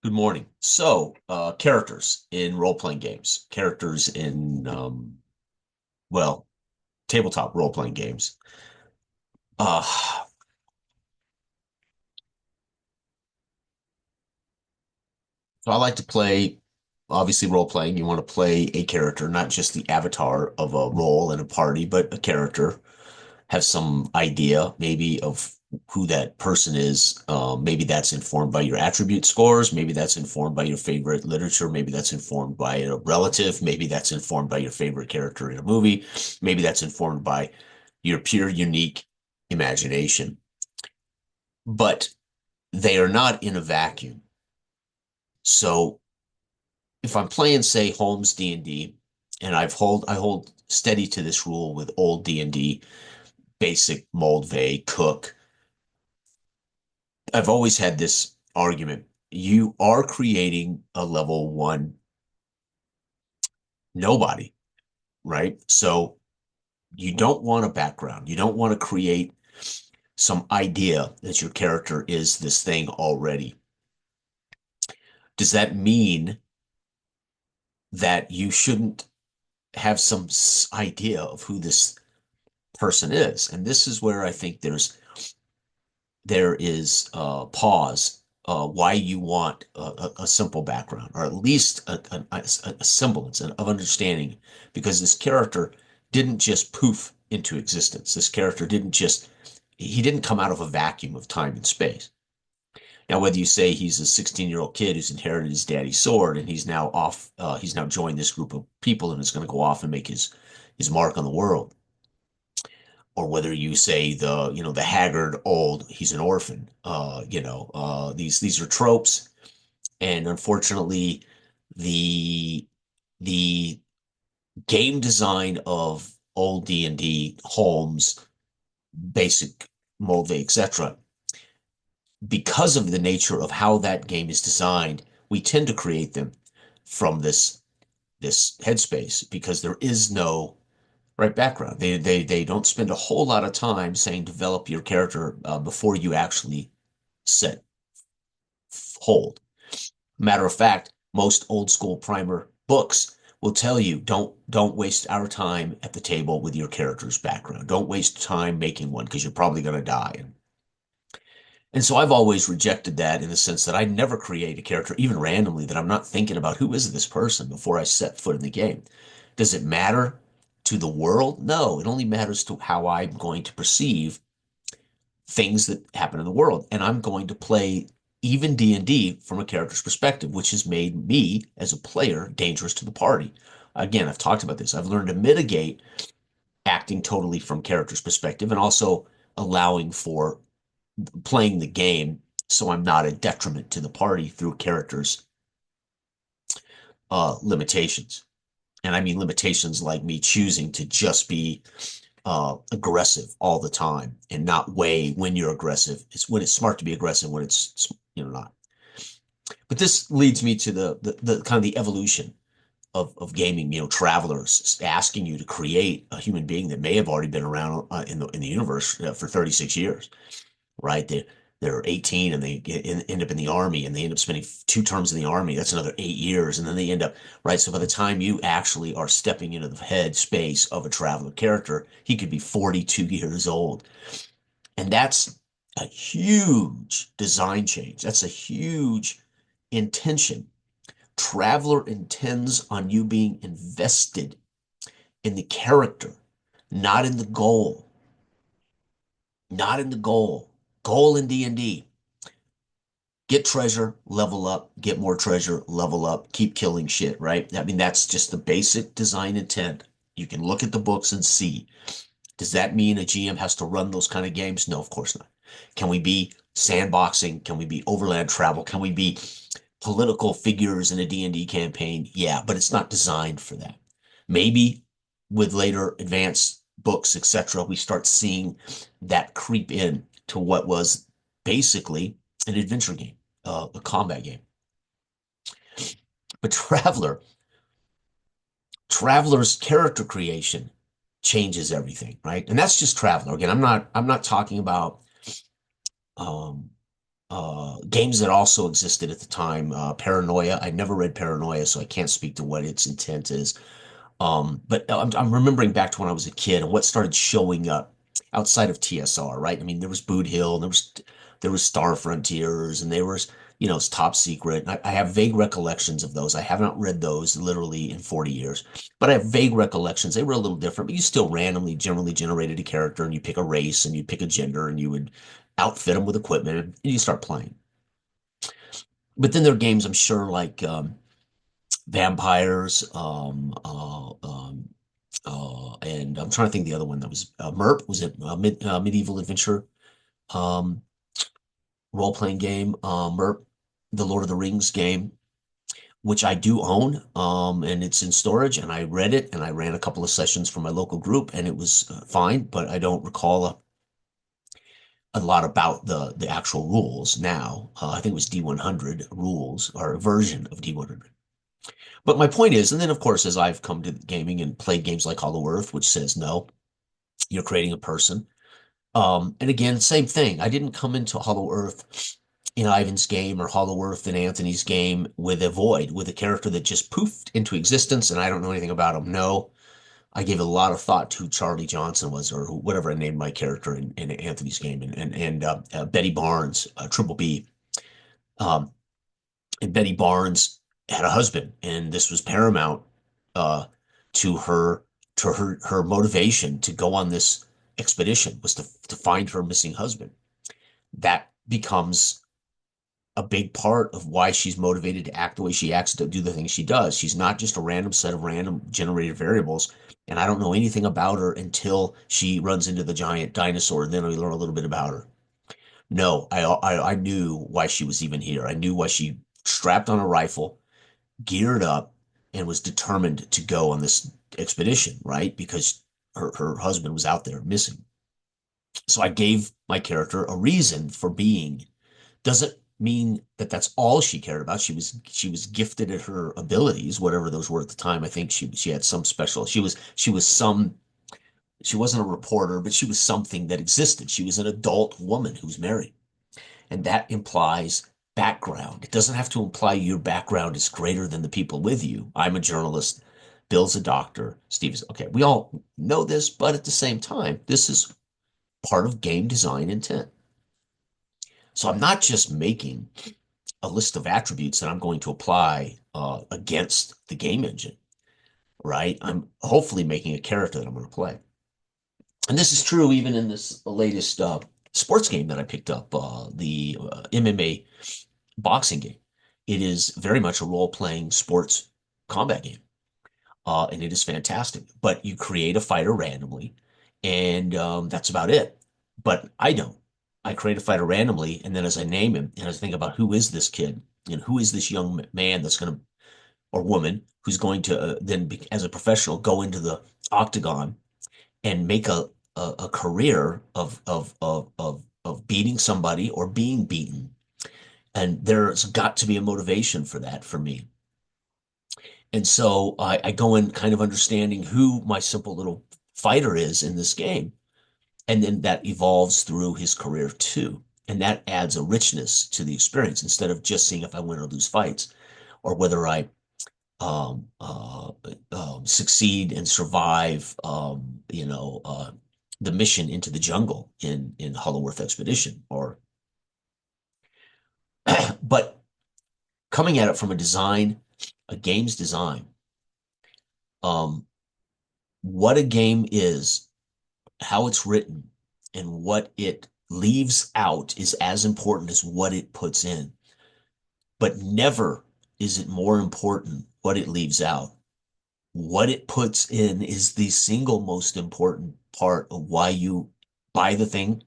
Good morning. Characters in role-playing games, characters in, well, tabletop role-playing games. Uh, so I like to play, obviously, role-playing. You want to play a character, not just the avatar of a role in a party, but a character. Have some idea, maybe, of who that person is. Maybe that's informed by your attribute scores. Maybe that's informed by your favorite literature. Maybe that's informed by a relative. Maybe that's informed by your favorite character in a movie. Maybe that's informed by your pure, unique imagination. But they are not in a vacuum. So if I'm playing, say, Holmes D&D, and I hold steady to this rule with old D&D, basic, Moldvay, Cook. I've always had this argument. You are creating a level one nobody, right? So you don't want a background. You don't want to create some idea that your character is this thing already. Does that mean that you shouldn't have some idea of who this person is? And this is where I think there is pause, why you want a simple background, or at least a semblance of understanding, because this character didn't just poof into existence. This character he didn't come out of a vacuum of time and space. Now, whether you say he's a 16-year-old kid who's inherited his daddy's sword and he's now joined this group of people and is going to go off and make his mark on the world, or whether you say the haggard old, he's an orphan. These are tropes, and unfortunately, the the game design of old D&D, Holmes, basic Molde, etc., because of the nature of how that game is designed, we tend to create them from this headspace because there is no right background. They don't spend a whole lot of time saying develop your character before you actually set hold. Matter of fact, most old school primer books will tell you don't waste our time at the table with your character's background. Don't waste time making one because you're probably going to die. And so I've always rejected that in the sense that I never create a character, even randomly, that I'm not thinking about who is this person before I set foot in the game. Does it matter to the world? No, it only matters to how I'm going to perceive things that happen in the world. And I'm going to play even D&D from a character's perspective, which has made me as a player dangerous to the party. Again, I've talked about this. I've learned to mitigate acting totally from character's perspective and also allowing for playing the game so I'm not a detriment to the party through characters' limitations. And I mean limitations like me choosing to just be aggressive all the time and not weigh when you're aggressive. It's when it's smart to be aggressive, when it's not. But this leads me to the kind of the evolution of gaming. Travelers asking you to create a human being that may have already been around in the universe for 36 years, right? They're 18 and they end up in the army and they end up spending 2 terms in the army. That's another 8 years. And then they end up, right? So by the time you actually are stepping into the head space of a traveler character, he could be 42 years old. And that's a huge design change. That's a huge intention. Traveler intends on you being invested in the character, not in the goal, not in the goal. Goal in D&D, get treasure, level up, get more treasure, level up, keep killing shit, right? I mean, that's just the basic design intent. You can look at the books and see. Does that mean a GM has to run those kind of games? No, of course not. Can we be sandboxing? Can we be overland travel? Can we be political figures in a D&D campaign? Yeah, but it's not designed for that. Maybe with later advanced books, etc., we start seeing that creep in to what was basically an adventure game, a combat game. But Traveler's character creation changes everything, right? And that's just Traveler. Again, I'm not talking about um, games that also existed at the time. Paranoia. I never read Paranoia, so I can't speak to what its intent is. But I'm remembering back to when I was a kid and what started showing up outside of TSR, right? I mean, there was Boot Hill, there was Star Frontiers, and there was, it's Top Secret. And I have vague recollections of those. I have not read those literally in 40 years, but I have vague recollections. They were a little different, but you still randomly generally generated a character and you pick a race and you pick a gender and you would outfit them with equipment and you start playing. But then there are games I'm sure like Vampires, and I'm trying to think the other one that was MERP. Was it Medieval Adventure um, role-playing game? MERP, the Lord of the Rings game, which I do own, and it's in storage. And I read it, and I ran a couple of sessions for my local group, and it was fine. But I don't recall a lot about the actual rules now. I think it was D100 rules or a version of D100. But my point is, and then of course, as I've come to gaming and played games like Hollow Earth, which says no, you're creating a person. And again, same thing. I didn't come into Hollow Earth in Ivan's game or Hollow Earth in Anthony's game with a void, with a character that just poofed into existence and I don't know anything about him. No, I gave a lot of thought to who Charlie Johnson was or whatever I named my character in Anthony's game and Betty Barnes, Triple B. Um, and Betty Barnes had a husband, and this was paramount uh, to her her motivation to go on this expedition was to find her missing husband. That becomes a big part of why she's motivated to act the way she acts, to do the things she does. She's not just a random set of random generated variables. And I don't know anything about her until she runs into the giant dinosaur, and then we learn a little bit about her. No, I knew why she was even here. I knew why she strapped on a rifle, geared up, and was determined to go on this expedition, right? Because her husband was out there missing. So I gave my character a reason for being. Doesn't mean that that's all she cared about. She was gifted at her abilities, whatever those were at the time. I think she had some special. She was some. She wasn't a reporter, but she was something that existed. She was an adult woman who's married. And that implies background. It doesn't have to imply your background is greater than the people with you. I'm a journalist. Bill's a doctor. Steve's okay. We all know this, but at the same time, this is part of game design intent. So I'm not just making a list of attributes that I'm going to apply against the game engine, right? I'm hopefully making a character that I'm going to play. And this is true even in this latest sports game that I picked up, the MMA boxing game. It is very much a role-playing sports combat game, and it is fantastic. But you create a fighter randomly, and that's about it. But I don't. I create a fighter randomly, and then as I name him, and as I think about who is this kid, and who is this young man that's going to, or woman, who's going to then, as a professional, go into the octagon and make a career of beating somebody or being beaten. And there's got to be a motivation for that for me. And so I go in kind of understanding who my simple little fighter is in this game. And then that evolves through his career too. And that adds a richness to the experience instead of just seeing if I win or lose fights or whether I succeed and survive, the mission into the jungle in Hollow Earth Expedition. But coming at it from a game's design, um, what a game is, how it's written, and what it leaves out is as important as what it puts in. But never is it more important what it leaves out. What it puts in is the single most important part of why you buy the thing,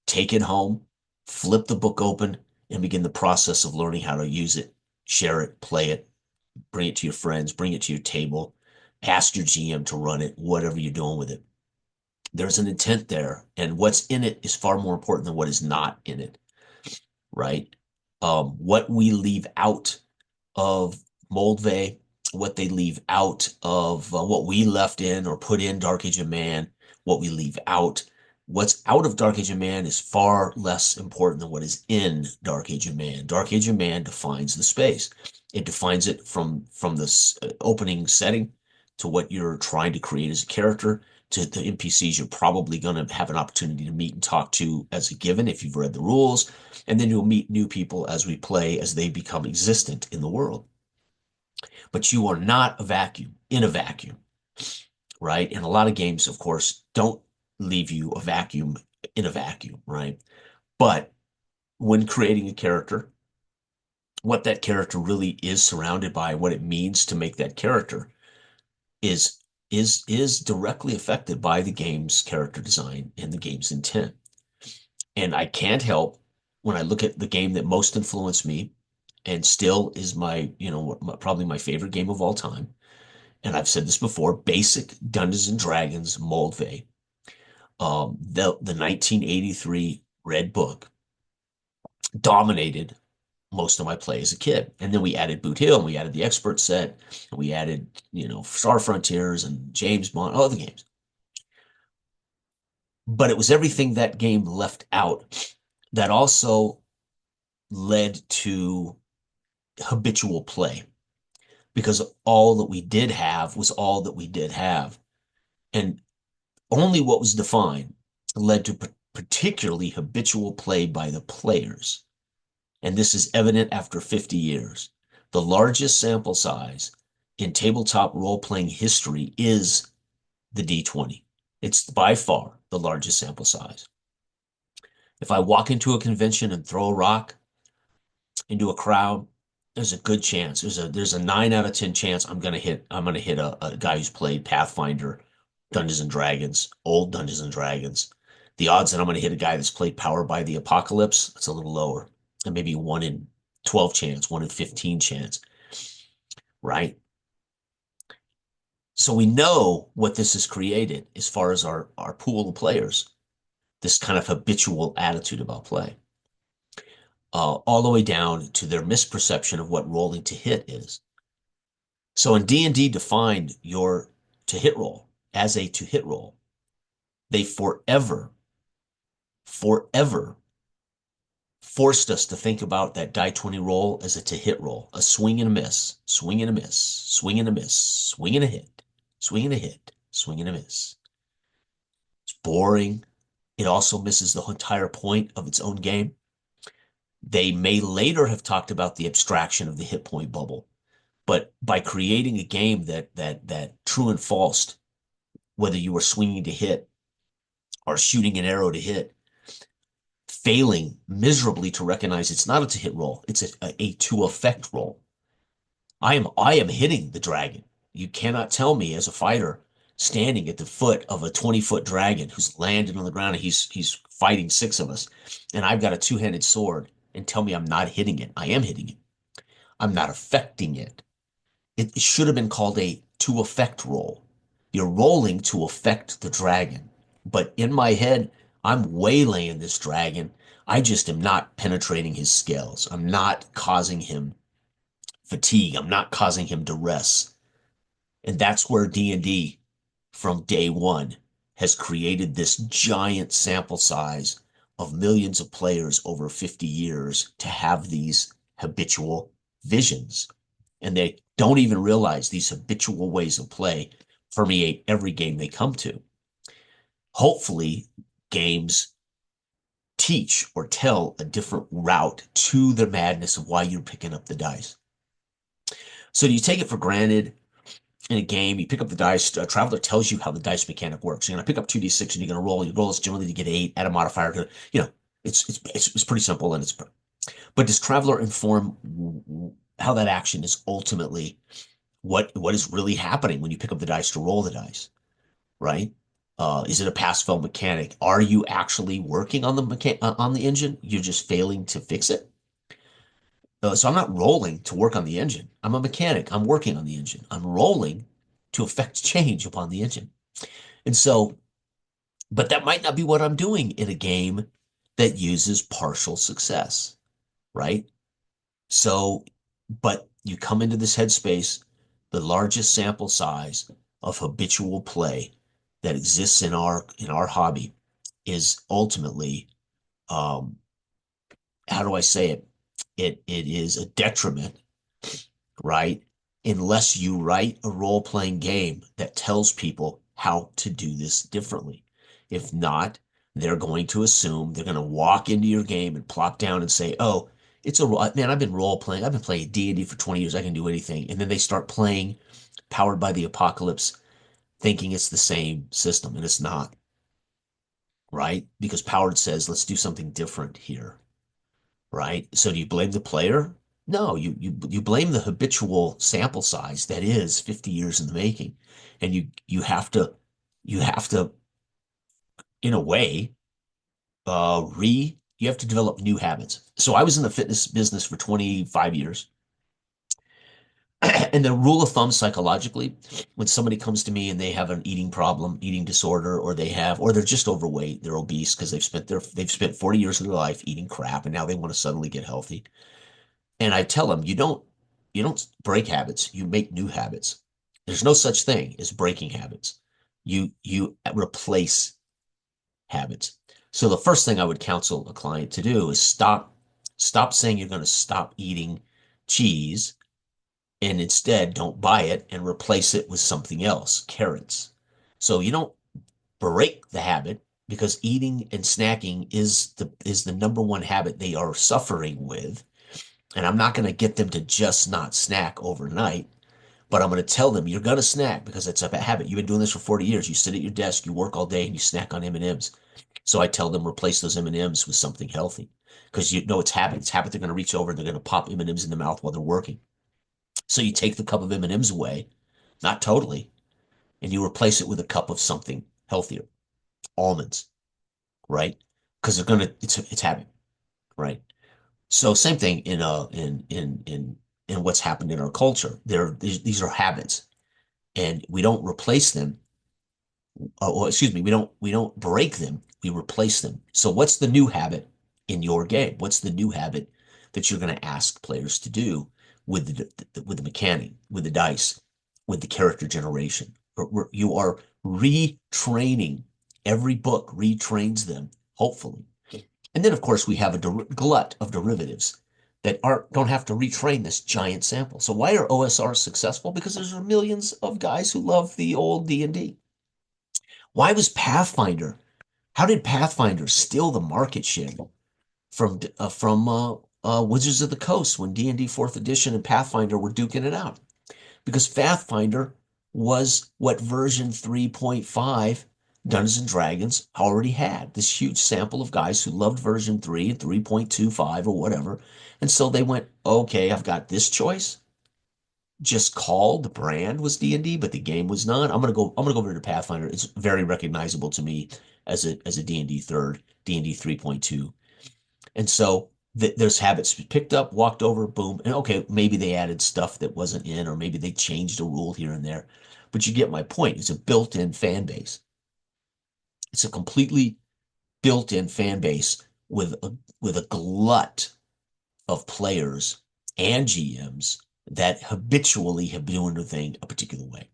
take it home, flip the book open, and begin the process of learning how to use it, share it, play it, bring it to your friends, bring it to your table, ask your GM to run it, whatever you're doing with it. There's an intent there, and what's in it is far more important than what is not in it, right? What we leave out of Moldvay, what they leave out of what we left in or put in Dark Age of Man, what we leave out What's out of Dark Age of Man is far less important than what is in Dark Age of Man. Dark Age of Man defines the space. It defines it from this opening setting to what you're trying to create as a character, to the NPCs you're probably going to have an opportunity to meet and talk to as a given if you've read the rules, and then you'll meet new people as we play as they become existent in the world. But you are not in a vacuum, right? And a lot of games, of course, don't leave you in a vacuum, right? But when creating a character, what that character really is surrounded by, what it means to make that character is is directly affected by the game's character design and the game's intent. And I can't help when I look at the game that most influenced me and still is my, probably my favorite game of all time. And I've said this before, basic Dungeons and Dragons Moldvay. The 1983 Red Book dominated most of my play as a kid. And then we added Boot Hill, and we added the Expert Set, and we added, Star Frontiers and James Bond, all the games. But it was everything that game left out that also led to habitual play, because all that we did have was all that we did have. And only what was defined led to particularly habitual play by the players. And this is evident after 50 years. The largest sample size in tabletop role-playing history is the D20. It's by far the largest sample size. If I walk into a convention and throw a rock into a crowd, there's a good chance. There's a 9 out of 10 chance I'm gonna hit a guy who's played Pathfinder, Dungeons and Dragons, old Dungeons and Dragons. The odds that I'm gonna hit a guy that's played Power by the Apocalypse, it's a little lower. And maybe 1 in 12 chance, 1 in 15 chance, right? So we know what this has created as far as our pool of players, this kind of habitual attitude about play, all the way down to their misperception of what rolling to hit is. So in D&D defined your to hit roll as a to hit roll, they forever forced us to think about that die 20 roll as a to hit roll, a swing and a miss, swing and a miss, swing and a miss, swing and a hit, swing and a hit, swing and a miss. It's boring. It also misses the entire point of its own game. They may later have talked about the abstraction of the hit point bubble, but by creating a game that true and false, whether you were swinging to hit or shooting an arrow to hit, failing miserably to recognize it's not a to hit roll, it's a to effect roll. I am hitting the dragon. You cannot tell me as a fighter standing at the foot of a 20-foot dragon who's landed on the ground and he's fighting 6 of us, and I've got a two-handed sword, and tell me I'm not hitting it. I am hitting it. I'm not affecting it. It should have been called a to effect roll. You're rolling to affect the dragon. But in my head, I'm waylaying this dragon. I just am not penetrating his scales. I'm not causing him fatigue. I'm not causing him duress. And that's where D&D from day one has created this giant sample size of millions of players over 50 years to have these habitual visions. And they don't even realize these habitual ways of play permeate every game they come to. Hopefully, games teach or tell a different route to the madness of why you're picking up the dice. So do you take it for granted in a game? You pick up the dice. A Traveller tells you how the dice mechanic works. You're going to pick up 2d6 and you're going to roll. You roll, it's generally to get 8, add a modifier to, it's pretty simple. But does Traveller inform how that action is ultimately what is really happening when you pick up the dice to roll the dice, right? Is it a pass-fail mechanic? Are you actually working on the engine? You're just failing to fix it. So I'm not rolling to work on the engine. I'm a mechanic. I'm working on the engine. I'm rolling to affect change upon the engine. And so, but that might not be what I'm doing in a game that uses partial success, right? So, but you come into this headspace, the largest sample size of habitual play that exists in our hobby, is ultimately, um, how do I say it? It is a detriment, right? Unless you write a role-playing game that tells people how to do this differently. If not, they're going to assume they're going to walk into your game and plop down and say, "Oh, it's a man. I've been role playing. I've been playing D&D for 20 years. I can do anything." And then they start playing Powered by the Apocalypse, thinking it's the same system, and it's not, right? Because Powered says, "Let's do something different here." Right? So do you blame the player? No, you blame the habitual sample size that is 50 years in the making. And you have to in a way you have to develop new habits. So I was in the fitness business for 25 years. And the rule of thumb psychologically, when somebody comes to me and they have an eating problem, eating disorder, or they're just overweight, they're obese because they've spent 40 years of their life eating crap and now they want to suddenly get healthy. And I tell them, you don't break habits, you make new habits. There's no such thing as breaking habits. You replace habits. So the first thing I would counsel a client to do is stop saying you're going to stop eating cheese and instead don't buy it and replace it with something else, carrots. So you don't break the habit because eating and snacking is the number one habit they are suffering with. And I'm not going to get them to just not snack overnight, but I'm going to tell them you're going to snack because it's a habit. You've been doing this for 40 years. You sit at your desk, you work all day, and you snack on M&Ms. So I tell them replace those M&Ms with something healthy because you know it's habit. It's habit. They're going to reach over and they're going to pop M&Ms in the mouth while they're working. So you take the cup of M&Ms away, not totally, and you replace it with a cup of something healthier, almonds, right? Because they're going to it's habit, right? So same thing in what's happened in our culture. These are habits, and we don't replace them. Well, excuse me, we don't break them. We replace them. So what's the new habit in your game? What's the new habit that you're going to ask players to do with the mechanic, with the dice, with the character generation? You are retraining. Every book retrains them, hopefully. And then, of course, we have a glut of derivatives that don't have to retrain this giant sample. So why are OSRs successful? Because there's millions of guys who love the old D&D. Why was Pathfinder? How did Pathfinder steal the market share from Wizards of the Coast when D&D Fourth Edition and Pathfinder were duking it out? Because Pathfinder was what version 3.5 Dungeons and Dragons already had this huge sample of guys who loved version 3 and 3.25 or whatever. And so they went, okay, I've got this choice. Just called the brand was D&D, but the game was not. I'm gonna go over to Pathfinder. It's very recognizable to me as a D&D third, D&D 3.2. And so there's habits picked up, walked over, boom. And okay, maybe they added stuff that wasn't in, or maybe they changed a rule here and there. But you get my point. It's a built-in fan base. It's a completely built-in fan base with a glut of players and GMs that habitually have been doing the thing a particular way.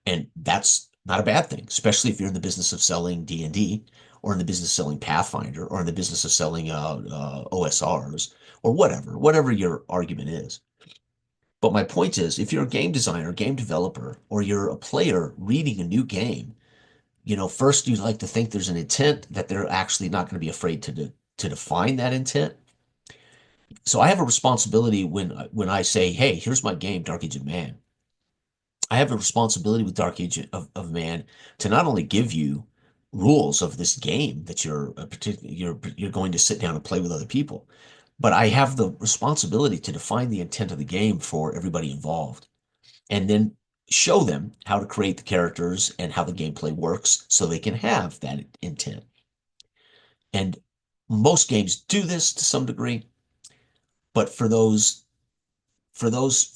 And that's not a bad thing, especially if you're in the business of selling D&D or in the business of selling Pathfinder or in the business of selling OSRs or whatever your argument is. But my point is, if you're a game designer, game developer, or you're a player reading a new game, first you'd like to think there's an intent that they're actually not going to be afraid to define that intent. So I have a responsibility when I say, hey, here's my game, Dark Age of Man. I have a responsibility with Dark Age of Man to not only give you rules of this game that you're going to sit down and play with other people, but I have the responsibility to define the intent of the game for everybody involved, and then show them how to create the characters and how the gameplay works so they can have that intent. And most games do this to some degree, but for those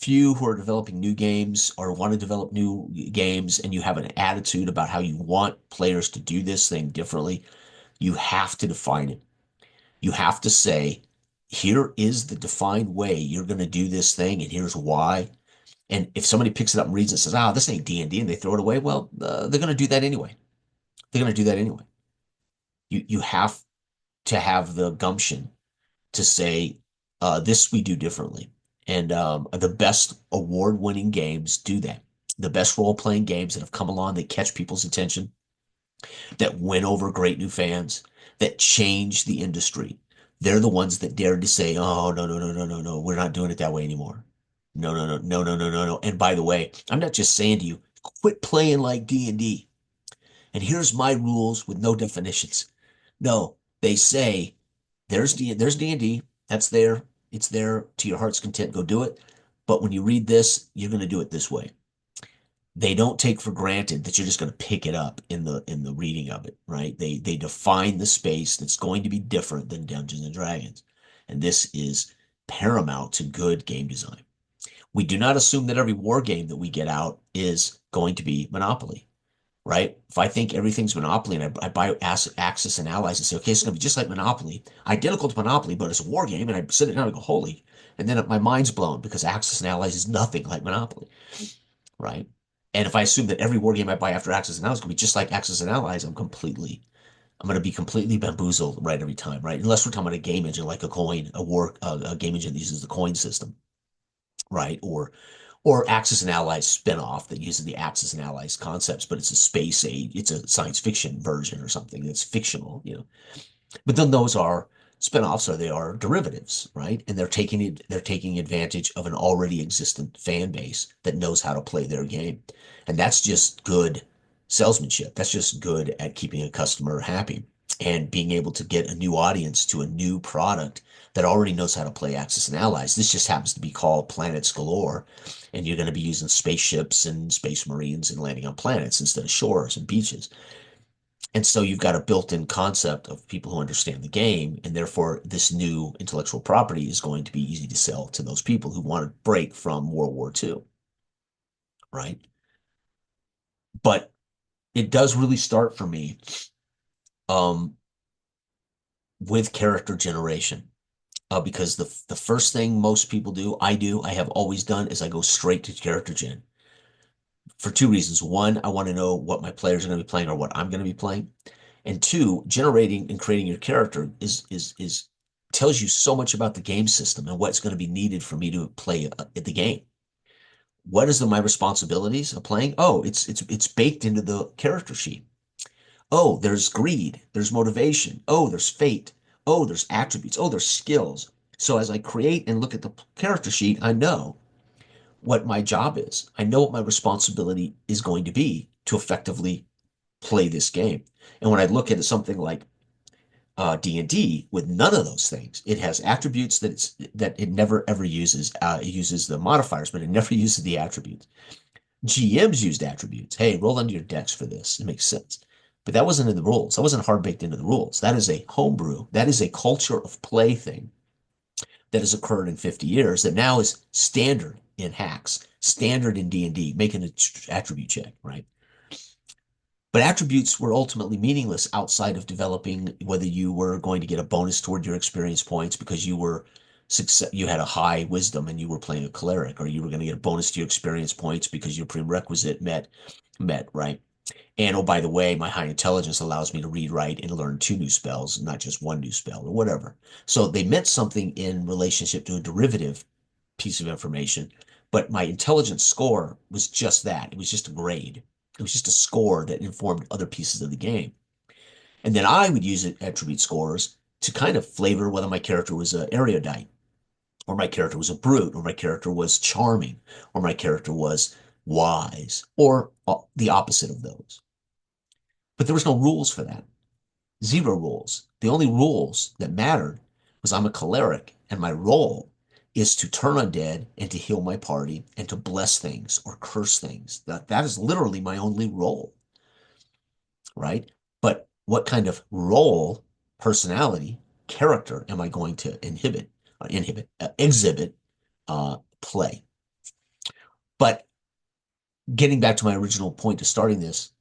few who are developing new games or want to develop new games and you have an attitude about how you want players to do this thing differently, you have to define it. You have to say, here is the defined way you're going to do this thing, and here's why. And if somebody picks it up and reads it and says, this ain't D&D, and they throw it away, well, they're going to do that anyway. They're going to do that anyway. You have to have the gumption to say, this we do differently. And the best award-winning games do that. The best role-playing games that have come along that catch people's attention, that win over great new fans, that change the industry. They're the ones that dared to say, "Oh, no, no, no, no, no, no, we're not doing it that way anymore. No, no, no, no, no, no, no, no." And by the way, I'm not just saying to you, quit playing like D&D. And here's my rules with no definitions. No, they say there's D&D. That's there. It's there to your heart's content. Go do it. But when you read this, you're going to do it this way. They don't take for granted that you're just going to pick it up in the reading of it, right? They define the space that's going to be different than Dungeons and Dragons. And this is paramount to good game design. We do not assume that every war game that we get out is going to be Monopoly, right? If I think everything's Monopoly and I buy Axis and Allies and say, okay, it's going to be just like Monopoly, identical to Monopoly, but it's a war game, and I sit it down and go, holy, and then my mind's blown because Axis and Allies is nothing like Monopoly, right? And if I assume that every war game I buy after Axis and Allies is going to be just like Axis and Allies, I'm going to be completely bamboozled right every time, right? Unless we're talking about a game engine like a coin, a game engine that uses the coin system, right? Or Axis and Allies spinoff that uses the Axis and Allies concepts, but it's a space age, it's a science fiction version or something that's fictional, you know. But then those are spinoffs, or they are derivatives, right? And they're taking advantage of an already existent fan base that knows how to play their game. And that's just good salesmanship. That's just good at keeping a customer happy and being able to get a new audience to a new product that already knows how to play Axis and Allies. This just happens to be called Planets Galore, and you're going to be using spaceships and space marines and landing on planets instead of shores and beaches. And so you've got a built-in concept of people who understand the game, and therefore this new intellectual property is going to be easy to sell to those people who want to break from World War II, right? But it does really start for me um, with character generation. Because the first thing most people do, I have always done, is I go straight to character gen for two reasons. One, I want to know what my players are going to be playing or what I'm going to be playing. And two, generating and creating your character is tells you so much about the game system and what's going to be needed for me to play the game. What is my responsibilities of playing? Oh, it's baked into the character sheet. Oh, there's greed, there's motivation. Oh, there's fate. Oh, there's attributes. Oh, there's skills. So as I create and look at the character sheet, I know what my job is. I know what my responsibility is going to be to effectively play this game. And when I look at something like D&D with none of those things, it has attributes that it never ever uses. It uses the modifiers, but it never uses the attributes. GMs used attributes. Hey, roll under your decks for this. It makes sense. But that wasn't in the rules. That wasn't hard baked into the rules. That is a homebrew. That is a culture of play thing that has occurred in 50 years that now is standard in hacks, standard in D&D, making an attribute check, right? But attributes were ultimately meaningless outside of developing whether you were going to get a bonus toward your experience points because you had a high wisdom and you were playing a cleric, or you were going to get a bonus to your experience points because your prerequisite met, right? And oh, by the way, my high intelligence allows me to read, write, and learn two new spells, not just one new spell or whatever. So they meant something in relationship to a derivative piece of information, but my intelligence score was just that. It was just a grade. It was just a score that informed other pieces of the game. And then I would use attribute scores to kind of flavor whether my character was erudite, or my character was a brute, or my character was charming, or my character was wise, or the opposite of those. But there was no rules for that. Zero rules. The only rules that mattered was I'm a cleric, and my role is to turn undead and to heal my party and to bless things or curse things. That is literally my only role, right? But what kind of role, personality, character am I going to exhibit, play? But getting back to my original point of starting this,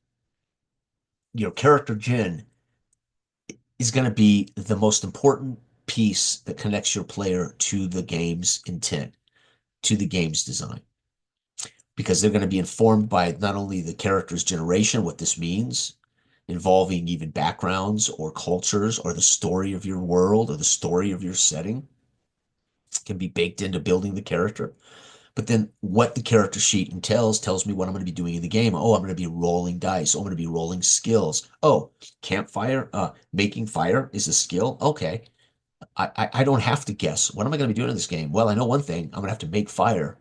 your character gen is going to be the most important piece that connects your player to the game's intent, to the game's design, because they're going to be informed by not only the character's generation, what this means, involving even backgrounds or cultures or the story of your world or the story of your setting can be baked into building the character. But then what the character sheet entails tells me what I'm going to be doing in the game. Oh, I'm going to be rolling dice. Oh, I'm going to be rolling skills. Oh, campfire, making fire is a skill. Okay. I don't have to guess. What am I going to be doing in this game? Well, I know one thing. I'm going to have to make fire.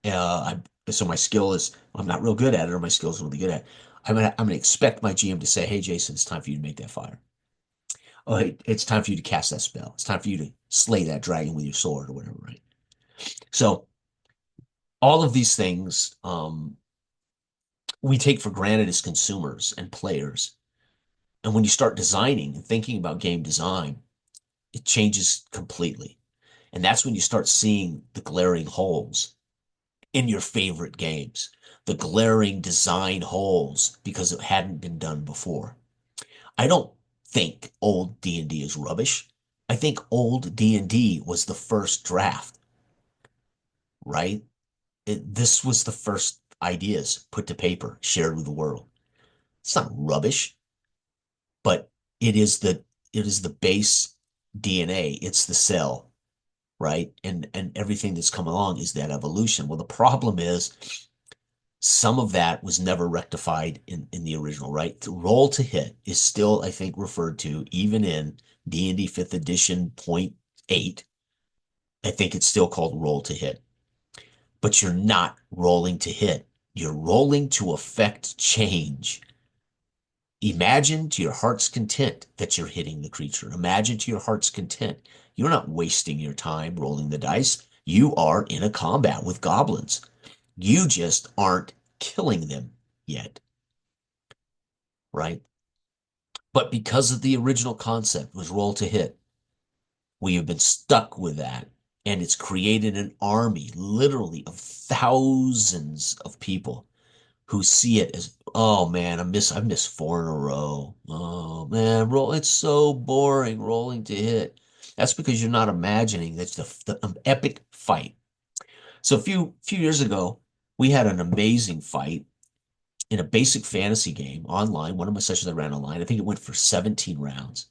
So my skill is, I'm not real good at it, or my skills are really good at it. I'm gonna expect my GM to say, "Hey, Jason, it's time for you to make that fire. Oh, hey, it's time for you to cast that spell. It's time for you to slay that dragon with your sword or whatever." Right. So all of these things we take for granted as consumers and players. And when you start designing and thinking about game design, it changes completely. And that's when you start seeing the glaring holes in your favorite games, the glaring design holes because it hadn't been done before. I don't think old D&D is rubbish. I think old D&D was the first draft, right? This was the first ideas put to paper, shared with the world. It's not rubbish, but it is the it is the base DNA. It's the cell, right? And everything that's come along is that evolution. Well, the problem is some of that was never rectified in the original, right? The roll to hit is still, I think, referred to even in D&D 5th edition point 8. I think it's still called roll to hit. But you're not rolling to hit. You're rolling to affect change. Imagine to your heart's content that you're hitting the creature. Imagine to your heart's content. You're not wasting your time rolling the dice. You are in a combat with goblins. You just aren't killing them yet, right? But because of the original concept was roll to hit, we have been stuck with that. And it's created an army, literally, of thousands of people who see it as, oh man, I missed four in a row. Oh man, it's so boring rolling to hit. That's because you're not imagining that's the epic fight. So a few years ago, we had an amazing fight in a basic fantasy game online. One of my sessions I ran online, I think it went for 17 rounds.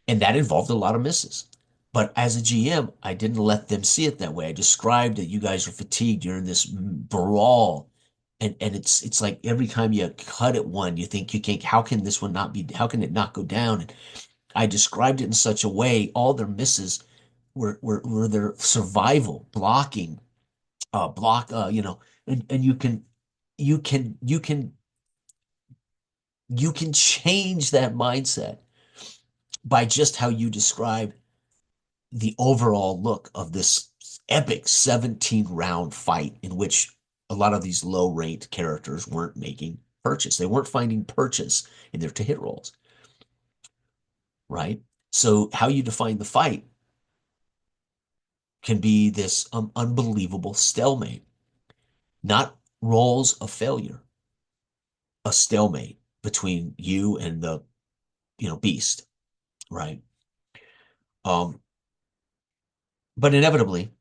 And that involved a lot of misses. But as a GM, I didn't let them see it that way. I described that you guys are fatigued. You're in this brawl. And it's like every time you cut at one, you think you can't, how can this one not be, how can it not go down? And I described it in such a way, all their misses were their survival, blocking, and you can, you can, you can change that mindset by just how you describe the overall look of this epic 17 round fight in which a lot of these low rate characters weren't making purchase. They weren't finding purchase in their to hit rolls, right? So how you define the fight can be this unbelievable stalemate, not rolls of failure, a stalemate between you and the, beast, right? Um, but inevitably,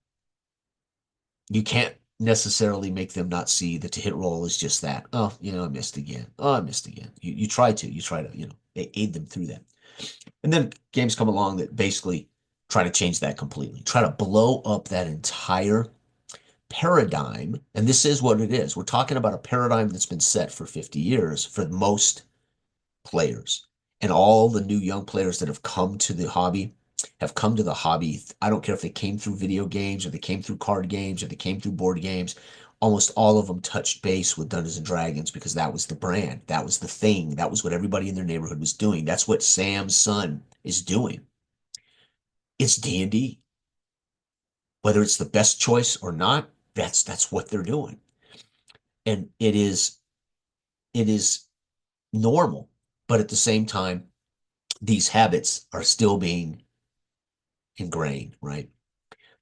you can't necessarily make them not see that to hit roll is just that. Oh, I missed again. Oh, I missed again. You try to, aid them through that. And then games come along that basically try to change that completely, try to blow up that entire paradigm. And this is what it is. We're talking about a paradigm that's been set for 50 years for most players. And all the new young players that have come to the hobby have come to the hobby. I don't care if they came through video games or they came through card games or they came through board games. Almost all of them touched base with Dungeons and Dragons because that was the brand. That was the thing. That was what everybody in their neighborhood was doing. That's what Sam's son is doing. It's D&D. Whether it's the best choice or not, that's what they're doing. And it is normal, but at the same time, these habits are still being ingrained, right?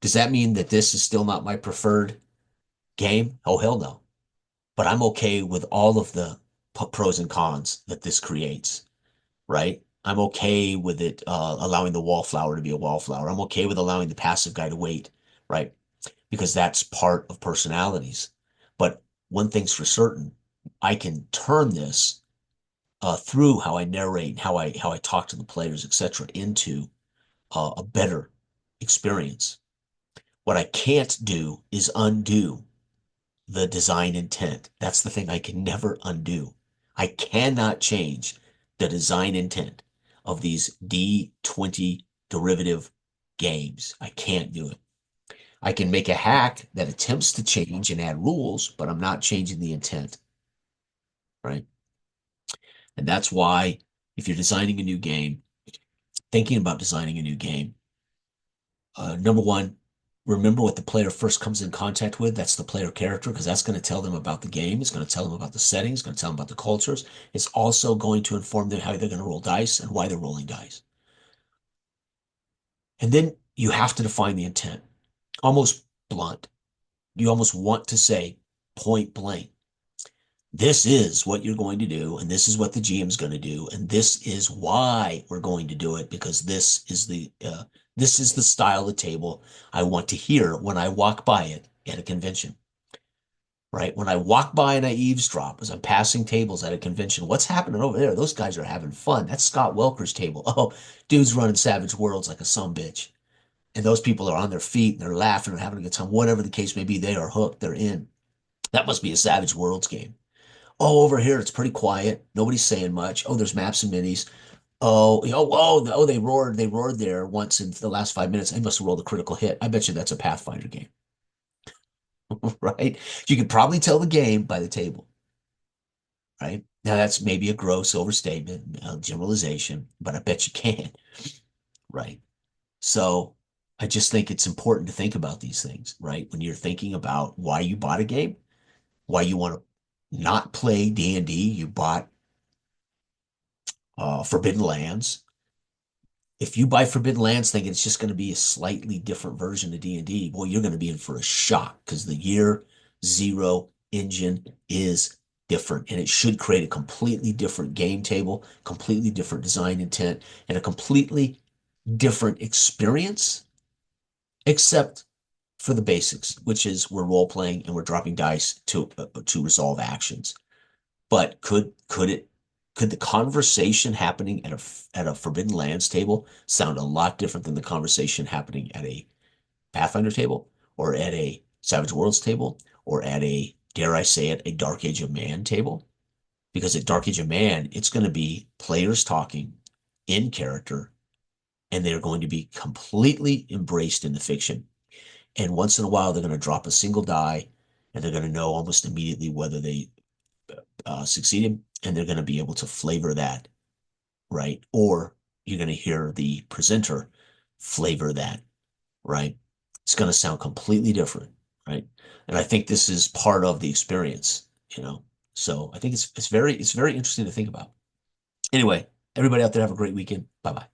Does that mean that this is still not my preferred game? Oh, hell no. But I'm okay with all of the pros and cons that this creates, right? I'm okay with it allowing the wallflower to be a wallflower. I'm okay with allowing the passive guy to wait, right? Because that's part of personalities. But one thing's for certain, I can turn this through how I narrate and how I talk to the players, etc., into a better experience. What I can't do is undo the design intent. That's the thing I can never undo. I cannot change the design intent of these D20 derivative games. I can't do it. I can make a hack that attempts to change and add rules, but I'm not changing the intent, right? And that's why if you're designing a new game, thinking about designing a new game, number one, remember what the player first comes in contact with. That's the player character, because that's going to tell them about the game. It's going to tell them about the settings. It's going to tell them about the cultures. It's also going to inform them how they're going to roll dice and why they're rolling dice. And then you have to define the intent, almost blunt. You almost want to say point blank, this is what you're going to do, and this is what the GM is going to do, and this is why we're going to do it, because this is the style of table I want to hear when I walk by it at a convention. Right? When I walk by and I eavesdrop as I'm passing tables at a convention, what's happening over there? Those guys are having fun. That's Scott Welker's table. Oh, dude's running Savage Worlds like a sumbitch. And those people are on their feet and they're laughing and having a good time. Whatever the case may be, they are hooked. They're in. That must be a Savage Worlds game. Oh, over here it's pretty quiet. Nobody's saying much. Oh, there's maps and minis. Oh, they roared. They roared there once in the last 5 minutes. They must have rolled a critical hit. I bet you that's a Pathfinder game, right? You could probably tell the game by the table, right? Now that's maybe a gross overstatement, generalization, but I bet you can, right? So I just think it's important to think about these things, right? When you're thinking about why you bought a game, why you want to not play D&D, you bought Forbidden Lands. If you buy Forbidden Lands thinking it's just going to be a slightly different version of D&D, well, you're going to be in for a shock because the year zero engine is different and it should create a completely different game table, completely different design intent, and a completely different experience, except for the basics, which is we're role playing and we're dropping dice to resolve actions. But could the conversation happening at a Forbidden Lands table sound a lot different than the conversation happening at a Pathfinder table or at a Savage Worlds table or at a, dare I say it, a Dark Age of Man table? Because at Dark Age of Man, it's going to be players talking in character and they're going to be completely embraced in the fiction. And once in a while, they're going to drop a single die and they're going to know almost immediately whether they succeeded, and they're going to be able to flavor that, right? Or you're going to hear the presenter flavor that, right? It's going to sound completely different, right? And I think this is part of the experience, you know. So I think it's very interesting to think about. Anyway, everybody out there have a great weekend. Bye bye.